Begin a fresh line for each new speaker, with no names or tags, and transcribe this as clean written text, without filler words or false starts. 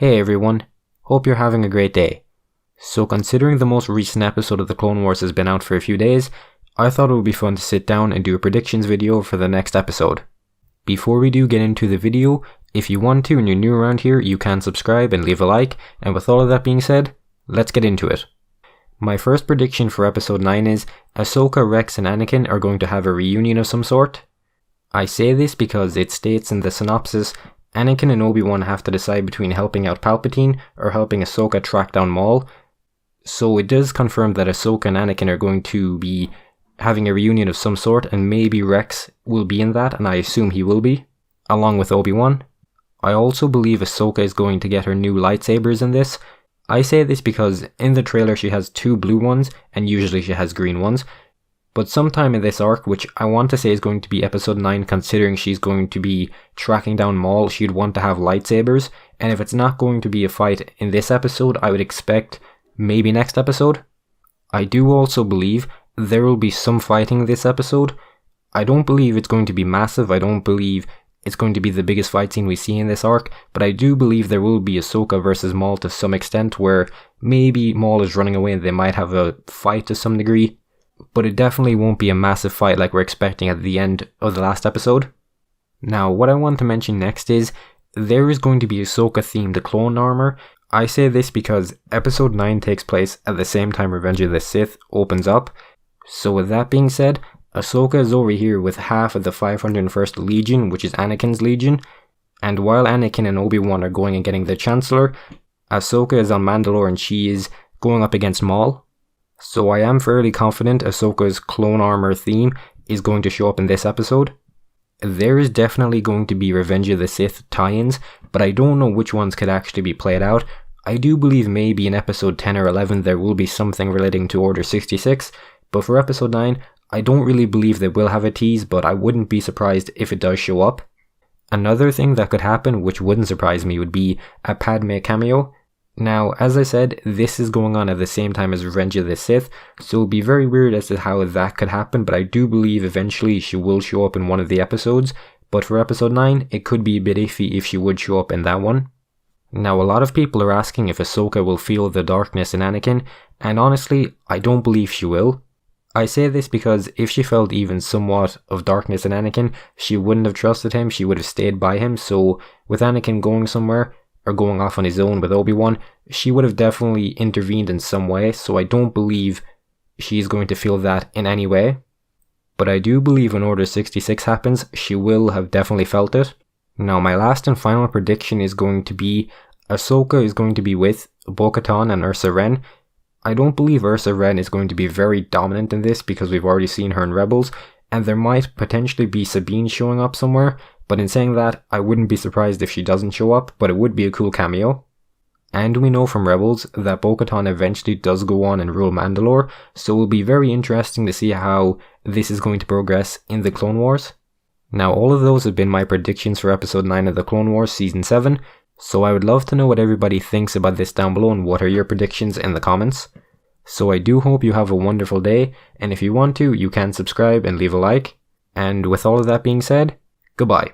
Hey everyone, hope you're having a great day. So considering the most recent episode of the Clone Wars has been out for a few days, I thought it would be fun to sit down and do a predictions video for the next episode. Before we do get into the video, if you want to and you're new around here, you can subscribe and leave a like, and with all of that being said, let's get into it. My first prediction for episode 9 is Ahsoka, Rex and Anakin are going to have a reunion of some sort. I say this because it states in the synopsis, Anakin and Obi-Wan have to decide between helping out Palpatine or helping Ahsoka track down Maul. So it does confirm that Ahsoka and Anakin are going to be having a reunion of some sort, and maybe Rex will be in that, and I assume he will be, along with Obi-Wan. I also believe Ahsoka is going to get her new lightsabers in this. I say this because in the trailer she has 2 blue ones, and usually she has green ones. But sometime in this arc, which I want to say is going to be episode 9, considering she's going to be tracking down Maul, she'd want to have lightsabers, and if it's not going to be a fight in this episode, I would expect maybe next episode. I do also believe there will be some fighting this episode. I don't believe it's going to be massive, I don't believe it's going to be the biggest fight scene we see in this arc, but I do believe there will be Ahsoka versus Maul to some extent, where maybe Maul is running away and they might have a fight to some degree. But it definitely won't be a massive fight like we're expecting at the end of the last episode. Now, what I want to mention next is, there is going to be Ahsoka themed clone armor. I say this because episode 9 takes place at the same time Revenge of the Sith opens up. So with that being said, Ahsoka is over here with half of the 501st Legion, which is Anakin's Legion. And while Anakin and Obi-Wan are going and getting the Chancellor, Ahsoka is on Mandalore and she is going up against Maul. So I am fairly confident Ahsoka's clone armor theme is going to show up in this episode. There is definitely going to be Revenge of the Sith tie-ins, but I don't know which ones could actually be played out. I do believe maybe in episode 10 or 11 there will be something relating to Order 66, but for episode 9, I don't really believe they will have a tease, but I wouldn't be surprised if it does show up. Another thing that could happen, which wouldn't surprise me, would be a Padme cameo. Now, as I said, this is going on at the same time as Revenge of the Sith, so it'll be very weird as to how that could happen, but I do believe eventually she will show up in one of the episodes, but for episode 9, it could be a bit iffy if she would show up in that one. Now, a lot of people are asking if Ahsoka will feel the darkness in Anakin, and honestly, I don't believe she will. I say this because if she felt even somewhat of darkness in Anakin, she wouldn't have trusted him, she would have stayed by him, so with Anakin going somewhere, or going off on his own with Obi-Wan, she would have definitely intervened in some way, so I don't believe she's going to feel that in any way. But I do believe when Order 66 happens, she will have definitely felt it. Now, my last and final prediction is going to be Ahsoka is going to be with Bo-Katan and Ursa Wren. I don't believe Ursa Wren is going to be very dominant in this because we've already seen her in Rebels, and there might potentially be Sabine showing up somewhere. But in saying that, I wouldn't be surprised if she doesn't show up, but it would be a cool cameo. And we know from Rebels that Bo-Katan eventually does go on and rule Mandalore, so it will be very interesting to see how this is going to progress in the Clone Wars. Now, all of those have been my predictions for episode 9 of the Clone Wars season 7, so I would love to know what everybody thinks about this down below and what are your predictions in the comments. So I do hope you have a wonderful day, and if you want to, you can subscribe and leave a like. And with all of that being said, goodbye.